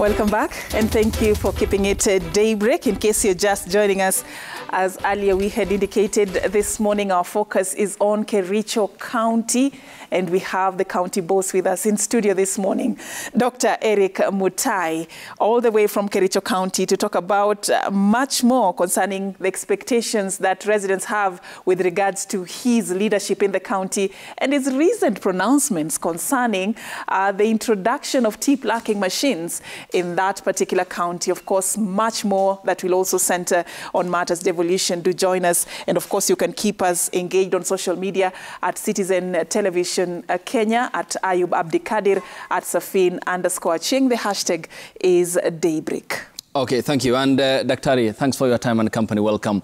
Welcome back, and thank you for keeping it daybreak. In case you're just joining us, as earlier we had indicated, this morning our focus is on Kericho County, and we have the county boss with us in studio this morning, Dr. Erick Mutai, all the way from Kericho County, to talk about much more concerning the expectations that residents have with regards to his leadership in the county and his recent pronouncements concerning the introduction of tea-plucking machines in that particular county. Of course, much more that will also center on matters devolution. Do join us. And of course, you can keep us engaged on social media at Citizen Television Kenya, at Ayub Abdikadir, at Safin_Ching. The hashtag is Daybreak. Okay, thank you. And Daktari, thanks for your time and company. Welcome.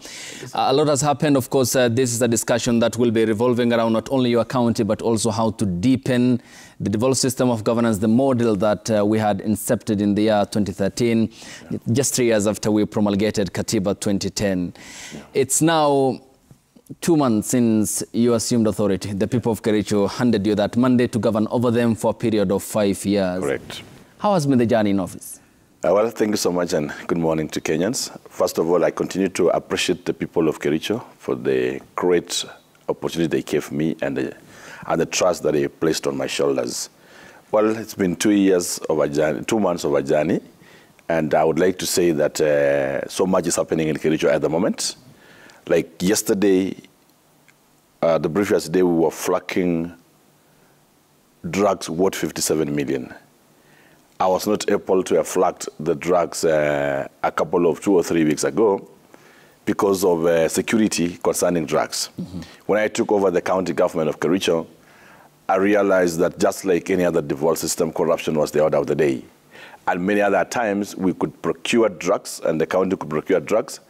A lot has happened. Of course, this is a discussion that will be revolving around not only your county, but also how to deepen the devolved system of governance, the model that we had incepted in the year 2013, just 3 years after we promulgated Katiba 2010. Yeah. It's now 2 months since you assumed authority. The people of Kericho handed you that mandate to govern over them for a period of 5 years. Correct. How has been the journey in office? Well, thank you so much, and good morning to Kenyans. First of all, I continue to appreciate the people of Kericho for the great opportunity they gave me and the trust that they placed on my shoulders. Well, it's been 2 years of a journey, 2 months of a journey, and I would like to say that so much is happening in Kericho at the moment. Like yesterday, the previous day, we were flocking drugs worth 57 million. I was not able to have flagged the drugs a couple of 2 or 3 weeks ago because of security concerning drugs. Mm-hmm. When I took over the county government of Kericho, I realized that just like any other devolved system, corruption was the order of the day. And many other times we could procure drugs, and the county could procure drugs.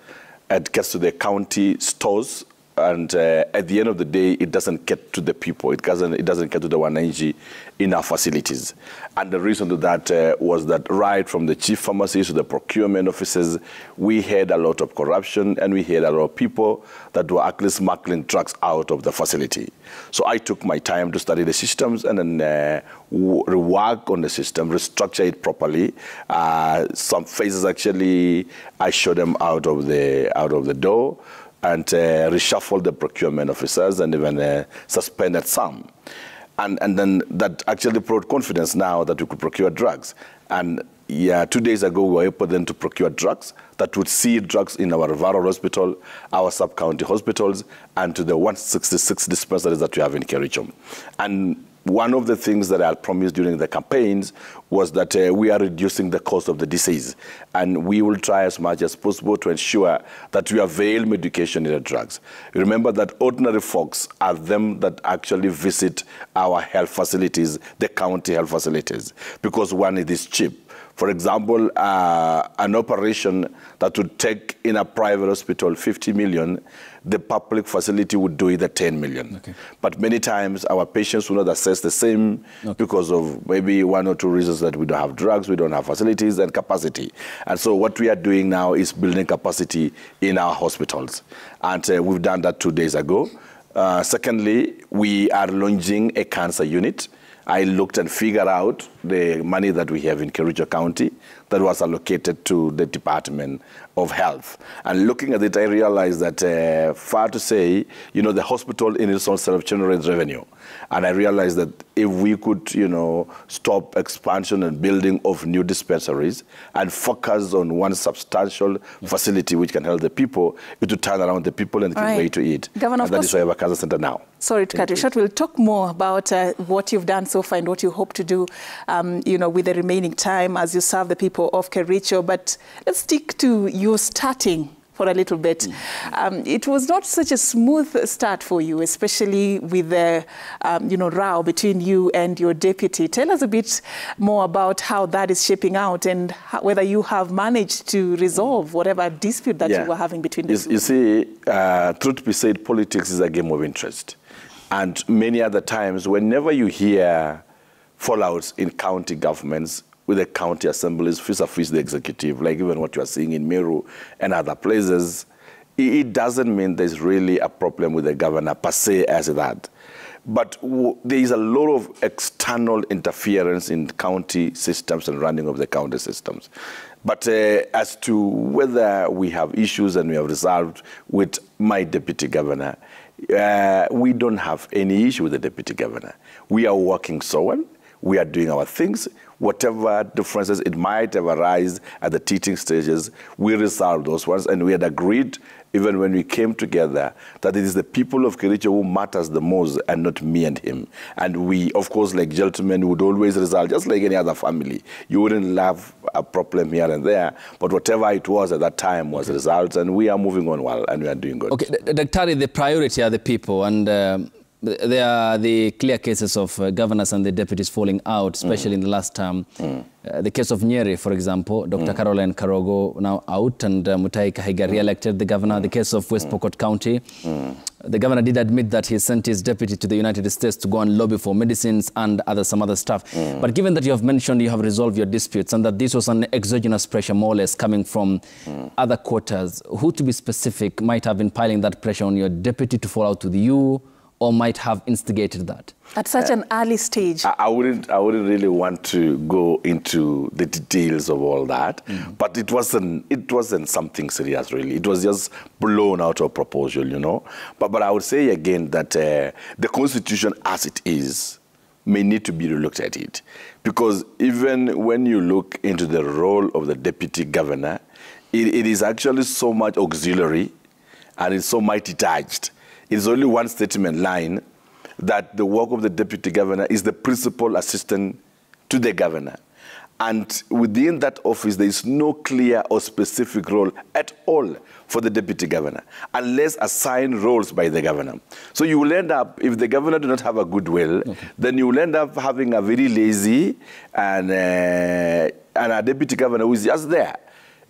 It gets to the county stores, and at the end of the day, it doesn't get to the people. It doesn't get to the wananchi in our facilities. And the reason to that was that right from the chief pharmacies to the procurement offices, we had a lot of corruption, and we had a lot of people that were actually smuggling drugs out of the facility. So I took my time to study the systems and then rework on the system, restructure it properly. Some phases actually, I showed them out of the door, and reshuffled the procurement officers and even suspended some. And then that actually brought confidence now that we could procure drugs. And yeah, 2 days ago, we were able then to procure drugs that would see drugs in our rural hospital, our sub-county hospitals, and to the 166 dispensaries that we have in Kericho. And one of the things that I promised during the campaigns was that we are reducing the cost of the disease. And we will try as much as possible to ensure that we avail medication in the drugs. Remember that ordinary folks are them that actually visit our health facilities, the county health facilities, because one, it is cheap. For example, an operation that would take in a private hospital 50 million, the public facility would do it at 10 million. Okay. But many times our patients will not access the same because of maybe 1 or 2 reasons, that we don't have drugs, we don't have facilities and capacity. And so what we are doing now is building capacity in our hospitals. And we've done that 2 days ago. Secondly, we are launching a cancer unit. I looked and figured out the money that we have in Kericho County that was allocated to the Department of Health. And looking at it, I realized that, far to say, you know, the hospital in its own self generates revenue. And I realized that if we could, you know, stop expansion and building of new dispensaries and focus on one substantial facility which can help the people, it will turn around the people and give way to eat. Governor, and that is why we have a cancer center now. Sorry to cut you short. We'll talk more about what you've done so far and what you hope to do, you know, with the remaining time as you serve the people of Kericho. But let's stick to you starting for a little bit. It was not such a smooth start for you, especially with the, you know, row between you and your deputy. Tell us a bit more about how that is shaping out and whether you have managed to resolve whatever dispute that you were having between the two. You see, truth be said, politics is a game of interest. And many other times, whenever you hear fallouts in county governments, with the county assemblies, vis-a-vis the executive, like even what you are seeing in Meru and other places, it doesn't mean there's really a problem with the governor per se as that. But there is a lot of external interference in county systems and running of the county systems. But as to whether we have issues and we have resolved with my deputy governor, we don't have any issue with the deputy governor. We are working so well. We are doing our things. Whatever differences it might have arisen at the teaching stages, we resolve those ones. And we had agreed, even when we came together, that it is the people of Kericho who matters the most and not me and him. And we, of course, like gentlemen, would always resolve, just like any other family. You wouldn't have a problem here and there, but whatever it was at that time was resolved, and we are moving on well, and we are doing good. Okay, Dr. The priority are the people, and there are the clear cases of governors and the deputies falling out, especially in the last term. The case of Nyeri, for example, Dr. Caroline Karogo now out, and Mutai Kahiga re-elected the governor. The case of West Pokot County, the governor did admit that he sent his deputy to the United States to go and lobby for medicines and some other stuff. But given that you have mentioned you have resolved your disputes and that this was an exogenous pressure more or less coming from other quarters, who, to be specific, might have been piling that pressure on your deputy to fall out with you, or might have instigated that? At such an early stage. I wouldn't really want to go into the details of all that, but it wasn't something serious, really. It was just blown out of proportion, you know. But I would say again that the Constitution as it is may need to be relooked at it. Because even when you look into the role of the deputy governor, it is actually so much auxiliary and it's so mighty detached. It's only one statement line that the work of the deputy governor is the principal assistant to the governor. And within that office, there is no clear or specific role at all for the deputy governor, unless assigned roles by the governor. So you will end up, if the governor do not have a good will, then you will end up having a very lazy and a deputy governor who is just there,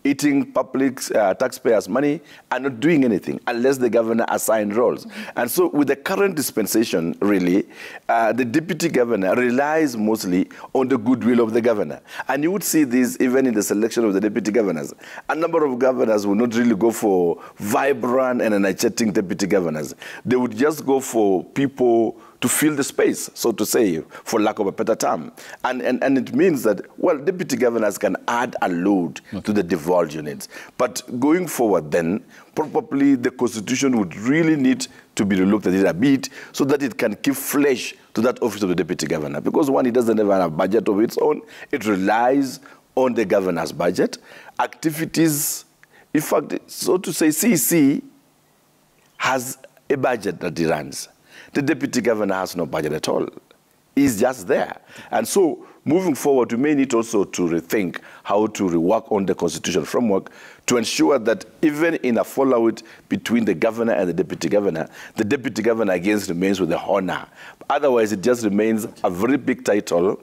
eating public taxpayers' money and not doing anything unless the governor assigned roles. And so with the current dispensation, really, the deputy governor relies mostly on the goodwill of the governor. And you would see this even in the selection of the deputy governors. A number of governors will not really go for vibrant and energetic deputy governors. They would just go for people to fill the space, so to say, for lack of a better term. And it means that, well, deputy governors can add a load to the devolved units. But going forward then, probably the Constitution would really need to be relooked at it a bit so that it can give flesh to that office of the deputy governor. Because one, it doesn't have a budget of its own. It relies on the governor's budget. Activities, in fact, so to say, CEC has a budget that it runs. The deputy governor has no budget at all. He's just there. And so, moving forward, we may need also to rethink how to rework on the constitutional framework to ensure that even in a fallout between the governor and the deputy governor again remains with the honor. Otherwise, it just remains a very big title,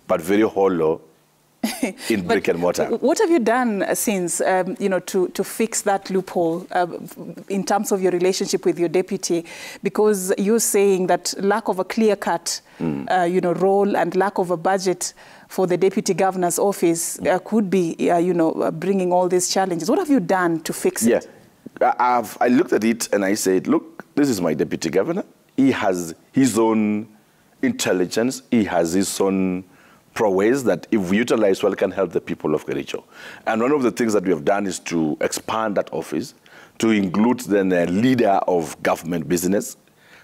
but very hollow in brick and mortar. What have you done since, to fix that loophole in terms of your relationship with your deputy? Because you're saying that lack of a clear-cut, role and lack of a budget for the deputy governor's office could be, bringing all these challenges. What have you done to fix it? I looked at it and I said, look, this is my deputy governor. He has his own intelligence. He has his own prowess that, if we utilize well, can help the people of Kericho. And one of the things that we have done is to expand that office, to include then a leader of government business,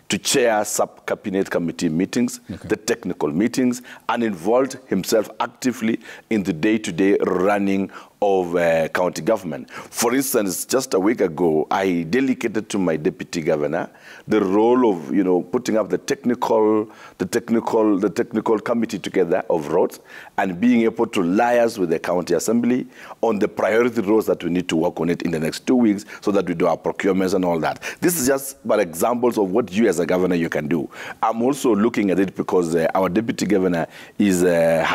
to chair sub-cabinet committee meetings, the technical meetings, and involved himself actively in the day-to-day running of county government. For instance, just a week ago, I delegated to my deputy governor the role of, putting up the technical committee together of roads and being able to liaise with the county assembly on the priority roads that we need to work on it in the next 2 weeks so that we do our procurements and all that. This is just but examples of what you as a governor you can do. I'm also looking at it because our deputy governor has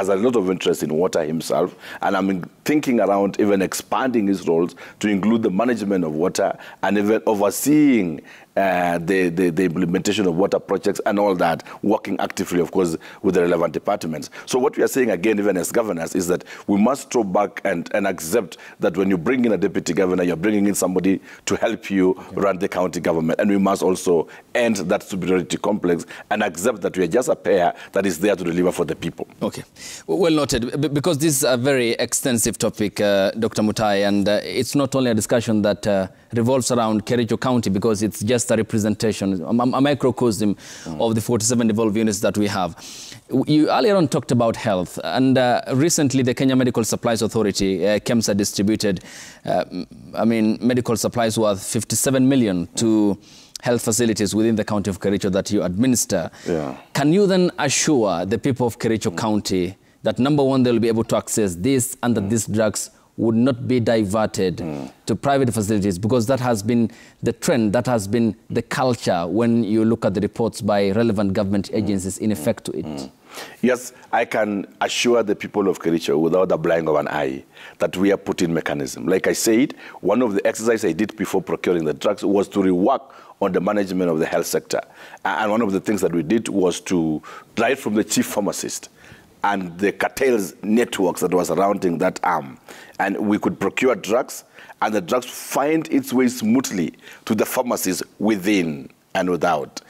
a lot of interest in water himself, and I'm thinking around even expanding his roles to include the management of water and even overseeing the implementation of water projects and all that, working actively, of course, with the relevant departments. So what we are saying again, even as governors, is that we must throw back and accept that when you bring in a deputy governor, you're bringing in somebody to help you run the county government. And we must also end that superiority complex and accept that we are just a pair that is there to deliver for the people. Okay. Well noted. Because this is a very extensive topic, Dr. Mutai, and it's not only a discussion that revolves around Kericho County, because it's just a representation, a microcosm of the 47 devolved units that we have. You earlier on talked about health, and recently the Kenya Medical Supplies Authority, KEMSA, distributed, medical supplies worth 57 million to health facilities within the county of Kericho that you administer. Yeah. Can you then assure the people of Kericho County that, number one, they'll be able to access this and that these drugs would not be diverted to private facilities? Because that has been the trend, that has been the culture when you look at the reports by relevant government agencies in effect to it. Yes, I can assure the people of Kericho without the blind of an eye that we are putting mechanism. Like I said, one of the exercises I did before procuring the drugs was to rework on the management of the health sector. And one of the things that we did was to, right from the chief pharmacist and the cartels networks that was surrounding that arm, and we could procure drugs, and the drugs find its way smoothly to the pharmacies within and without.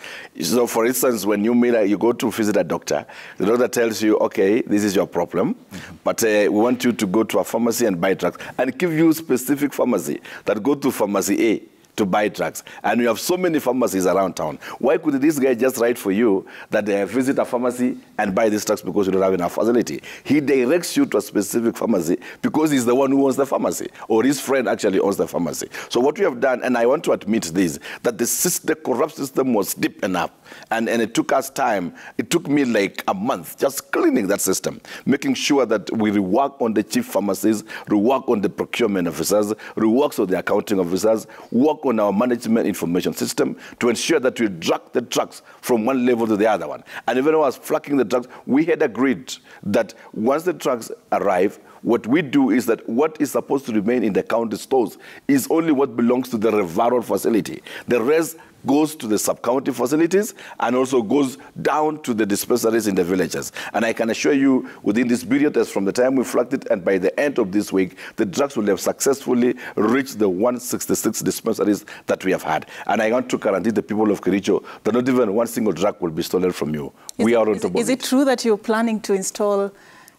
So, for instance, when you go to visit a doctor, the doctor tells you, okay, this is your problem, but we want you to go to a pharmacy and buy drugs, and give you specific pharmacy that go to pharmacy A to buy drugs. And we have so many pharmacies around town. Why could this guy just write for you that they visit a pharmacy and buy these drugs because you don't have enough facility? He directs you to a specific pharmacy because he's the one who owns the pharmacy, or his friend actually owns the pharmacy. So what we have done, and I want to admit this, that the corrupt system was deep enough, and it took us time. It took me like a month just cleaning that system, making sure that we rework on the chief pharmacies, rework on the procurement officers, rework on the accounting officers, work on our management information system to ensure that we track the drugs from one level to the other one. And even when I was flocking the drugs, we had agreed that once the drugs arrive, what we do is that what is supposed to remain in the county stores is only what belongs to the referral facility. The rest goes to the sub-county facilities and also goes down to the dispensaries in the villages. And I can assure you, within this period, as from the time we flagged it, and by the end of this week, the drugs will have successfully reached the 166 dispensaries that we have had. And I want to guarantee the people of Kericho that not even one single drug will be stolen from you. We are on top of it. Is it true that you're planning to install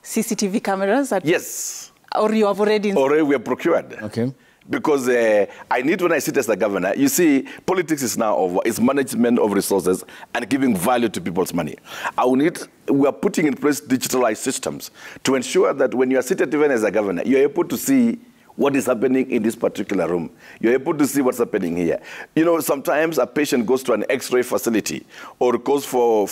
CCTV cameras? Yes. Or you have already... Already we are procured. Okay. Because I need, when I sit as the governor, you see, politics is now over. It's management of resources and giving value to people's money. We are putting in place digitalized systems to ensure that when you are seated even as a governor, you're able to see what is happening in this particular room. You're able to see what's happening here. You know, sometimes a patient goes to an X-ray facility or goes for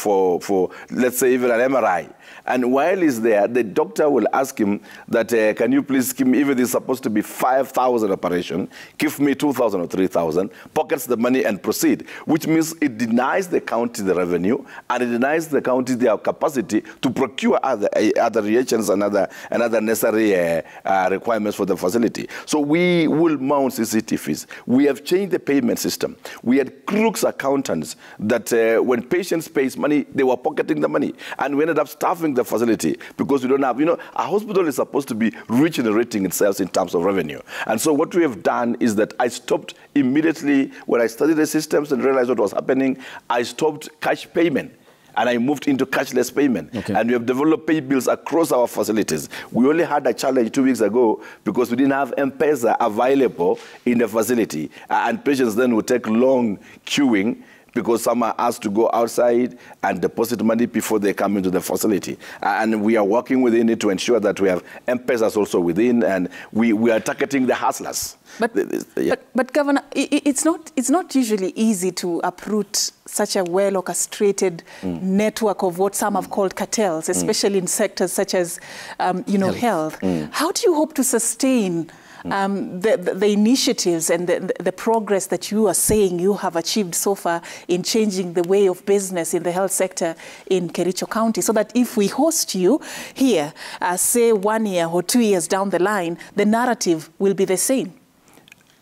let's say, even an MRI. And while he's there, the doctor will ask him that, can you please give me, if it is supposed to be 5,000 operation, give me 2,000 or 3,000, pockets the money and proceed, which means it denies the county the revenue and it denies the county their capacity to procure other reagents and other necessary requirements for the facility. So we will mount CCTVs. We have changed the payment system. We had crooks accountants that when patients pay money, they were pocketing the money. And we ended up staffing the facility because we don't have, a hospital is supposed to be regenerating itself in terms of revenue. And so what we have done is that I stopped immediately when I studied the systems and realized what was happening. I stopped cash payment. And I moved into cashless payment. Okay. And we have developed pay bills across our facilities. We only had a challenge 2 weeks ago because we didn't have M-Pesa available in the facility. And patients then would take long queuing because some are asked to go outside and deposit money before they come into the facility. And we are working within it to ensure that we have M-Pesas also within, and we are targeting the hustlers. But Governor, it's not usually easy to uproot such a well-orchestrated network of what some have called cartels, especially in sectors such as, health. How do you hope to sustain the initiatives and the progress that you are saying you have achieved so far in changing the way of business in the health sector in Kericho County, so that if we host you here, say 1 year or 2 years down the line, the narrative will be the same?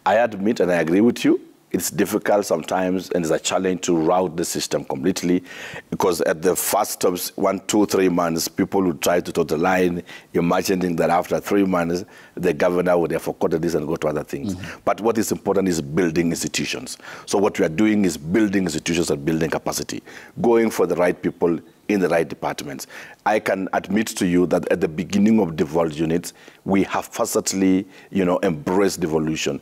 I admit and I agree with you. It's difficult sometimes, and it's a challenge to route the system completely, because at the first 1, 2, 3 months, people would try to toe the line, imagining that after 3 months, the governor would have forgotten this and go to other things. But what is important is building institutions. So what we are doing is building institutions and building capacity, going for the right people in the right departments. I can admit to you that at the beginning of devolved units, we have facetly, embraced devolution.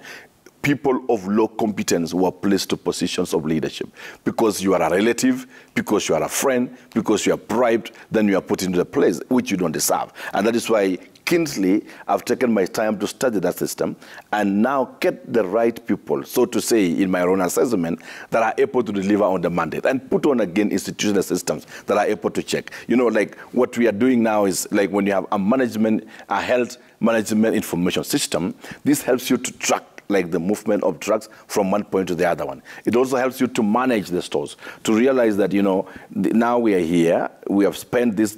People of low competence were placed to positions of leadership. Because you are a relative, because you are a friend, because you are bribed, then you are put into a place which you don't deserve. And that is why Kingsley, I've taken my time to study that system and now get the right people, so to say, in my own assessment, that are able to deliver on the mandate and put on again institutional systems that are able to check. Like what we are doing now is like when you have a health management information system, this helps you to track like the movement of drugs from one point to the other one. It also helps you to manage the stores, to realize that, now we are here, we have spent these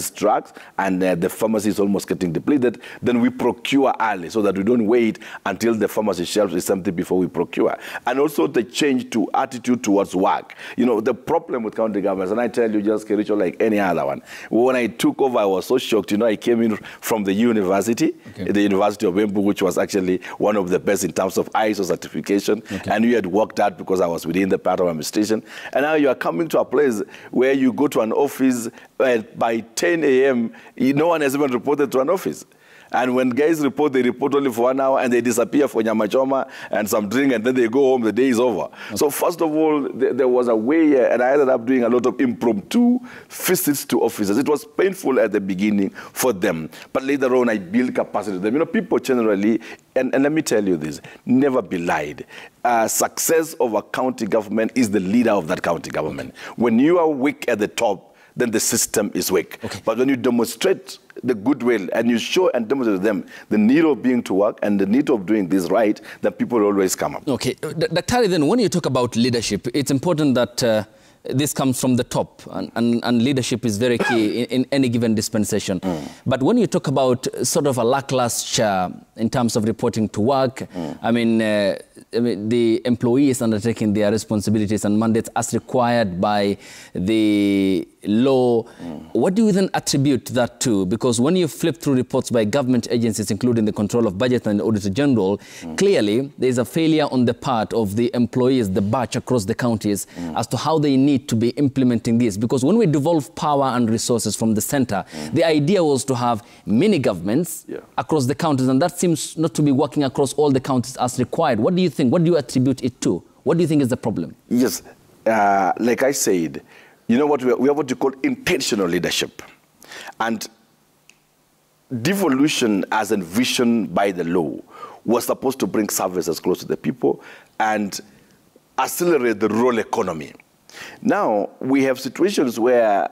drugs, and the pharmacy is almost getting depleted. Then we procure early so that we don't wait until the pharmacy shelves is empty before we procure. And also the change to attitude towards work. The problem with county governments, and I tell you just, Kericho, like any other one, when I took over, I was so shocked. I came in from the university, the University of Embu, which was actually one of the best in terms of ISO certification, and we had worked out because I was within the part of administration. And now you are coming to a place where you go to an office by 10 a.m., no one has even reported to an office. And when guys report, they report only for 1 hour and they disappear for nyama choma and some drink, and then they go home, the day is over. So first of all, there was a way, and I ended up doing a lot of impromptu visits to offices. It was painful at the beginning for them, but later on I built capacity to them. People generally, and let me tell you this, never be lied. Success of a county government is the leader of that county government. When you are weak at the top, then the system is weak. But when you demonstrate the goodwill and you show and demonstrate to them the need of being to work and the need of doing this right, then people always come up. Okay. Dr. then when you talk about leadership, it's important that this comes from the top, and leadership is very key in any given dispensation. But when you talk about sort of a lackluster in terms of reporting to work, I mean, the employees undertaking their responsibilities and mandates as required by the law, what do you then attribute that to? Because when you flip through reports by government agencies, including the Control of Budget and the Auditor General, clearly there is a failure on the part of the employees, the batch across the counties, as to how they need to be implementing this. Because when we devolve power and resources from the center, the idea was to have mini governments across the counties, and that seems not to be working across all the counties as required. What do you think? What do you attribute it to? What do you think is the problem? Yes, like I said, we have what you call intentional leadership. And devolution, as envisioned by the law, was supposed to bring services close to the people and accelerate the rural economy. Now, we have situations where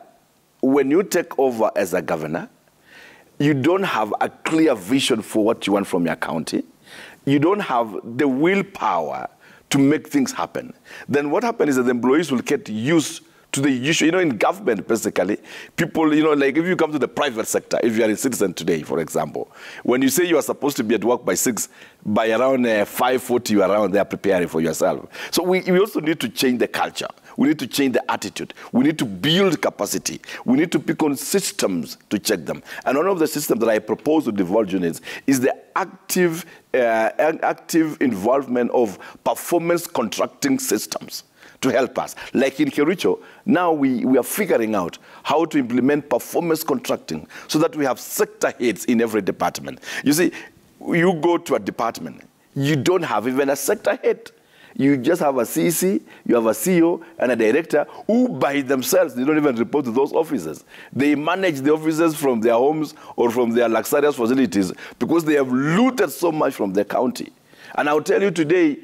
when you take over as a governor, you don't have a clear vision for what you want from your county. You don't have the willpower to make things happen. Then what happens is that the employees will get used to the usual, in government, basically, people, like if you come to the private sector, if you are a citizen today, for example, when you say you are supposed to be at work by 6, by around 5:40, you are around there preparing for yourself. So we also need to change the culture. We need to change the attitude. We need to build capacity. We need to pick on systems to check them. And one of the systems that I propose to devolve units is the active involvement of performance contracting systems to help us. Like in Kericho, now we are figuring out how to implement performance contracting so that we have sector heads in every department. You see, you go to a department, you don't have even a sector head. You just have a CC, you have a CEO and a director who by themselves, they don't even report to those offices. They manage the offices from their homes or from their luxurious facilities because they have looted so much from the county. And I'll tell you today,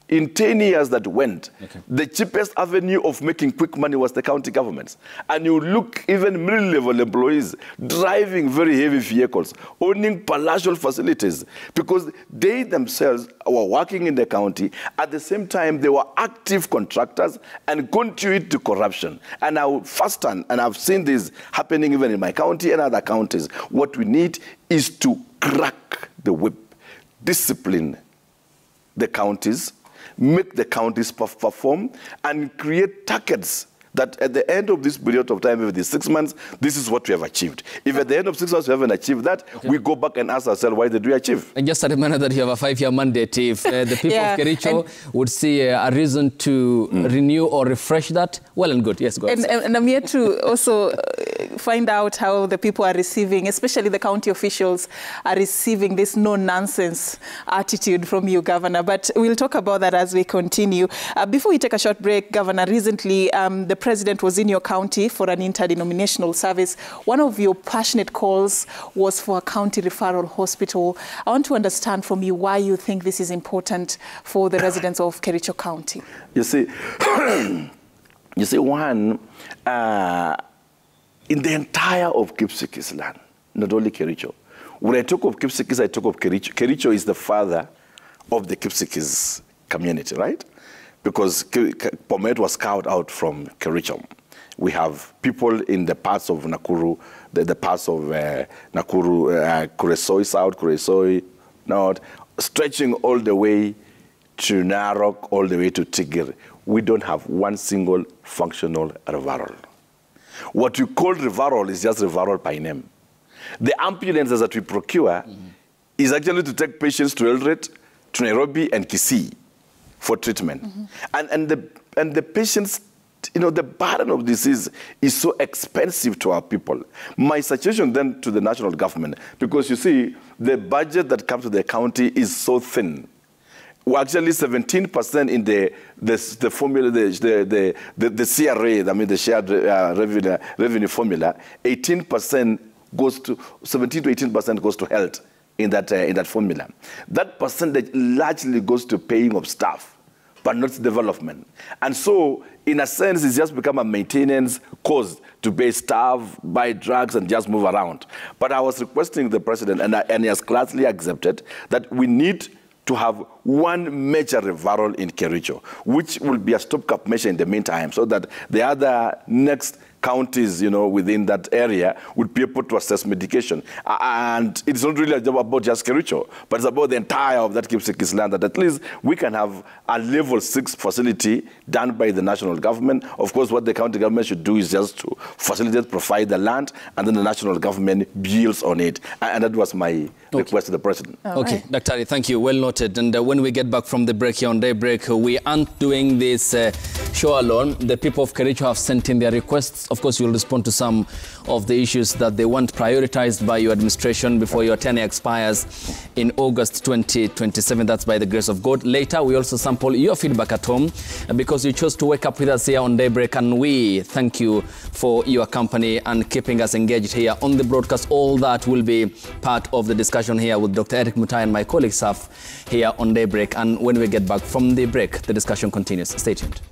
in 10 years that went, the cheapest avenue of making quick money was the county governments. And you look, even middle-level employees driving very heavy vehicles, owning palatial facilities, because they themselves were working in the county. At the same time, they were active contractors and contribute to corruption. And now, firsthand, and I've seen this happening even in my county and other counties, what we need is to crack the whip, discipline the counties, make the counties perform, and create targets that at the end of this period of time, over the 6 months, this is what we have achieved. If at the end of 6 months we haven't achieved that, we go back and ask ourselves, why did we achieve? And just a reminder that you have a 5-year mandate. If the people of Kericho would see a reason to renew or refresh that, well and good. Yes, go ahead. And I'm here to also find out how the people are receiving, especially the county officials are receiving this no-nonsense attitude from you, Governor. But we'll talk about that as we continue. Before we take a short break, Governor, recently the President was in your county for an interdenominational service. One of your passionate calls was for a county referral hospital. I want to understand from you why you think this is important for the residents of Kericho County. You see, one, in the entire of Kipsigis land, not only Kericho. When I talk of Kipsigis, I talk of Kericho. Kericho is the father of the Kipsigis community, right? Because Bomet was carved out from Kericho. We have people in the parts of Nakuru, the parts of Nakuru, Kuresoi South, Kuresoi North, stretching all the way to Narok, all the way to Tigir. We don't have one single functional referral. What you call referral is just referral by name. The ambulances that we procure is actually to take patients to Eldoret, to Nairobi, and Kisii for treatment. And the patients, you know, the burden of disease is so expensive to our people. My suggestion then to the national government, because you see, the budget that comes to the county is so thin. Well, actually, 17% in the formula, the CRA, I mean the shared revenue formula, 18% goes to 17 to 18% goes to health in that formula. That percentage largely goes to paying of staff, but not development. And so, in a sense, it's just become a maintenance cost to pay staff, buy drugs, and just move around. But I was requesting the president, and he has gladly accepted, that we need to have one major referral in Kericho, which will be a stopgap measure in the meantime, so that the other next counties, you know, within that area would be able to assess medication. And it's not really a job about just Kericho, but it's about the entire of that Kipsigis land, that at least we can have a level 6 facility done by the national government. Of course, what the county government should do is just to facilitate, provide the land, and then the national government builds on it. And that was my request to the president. Okay, right. Dr. Thank you. Well noted. And when we get back from the break here on Daybreak, we aren't doing this show alone. The people of Kericho have sent in their requests. Of course, you'll respond to some of the issues that they want prioritized by your administration before your tenure expires in August 2027. That's by the grace of God. Later, we also sample your feedback at home because you chose to wake up with us here on Daybreak, and we thank you for your company and keeping us engaged here on the broadcast. All that will be part of the discussion here with Dr. Erick Mutai and my colleague Saf here on Daybreak. And when we get back from the break, the discussion continues. Stay tuned.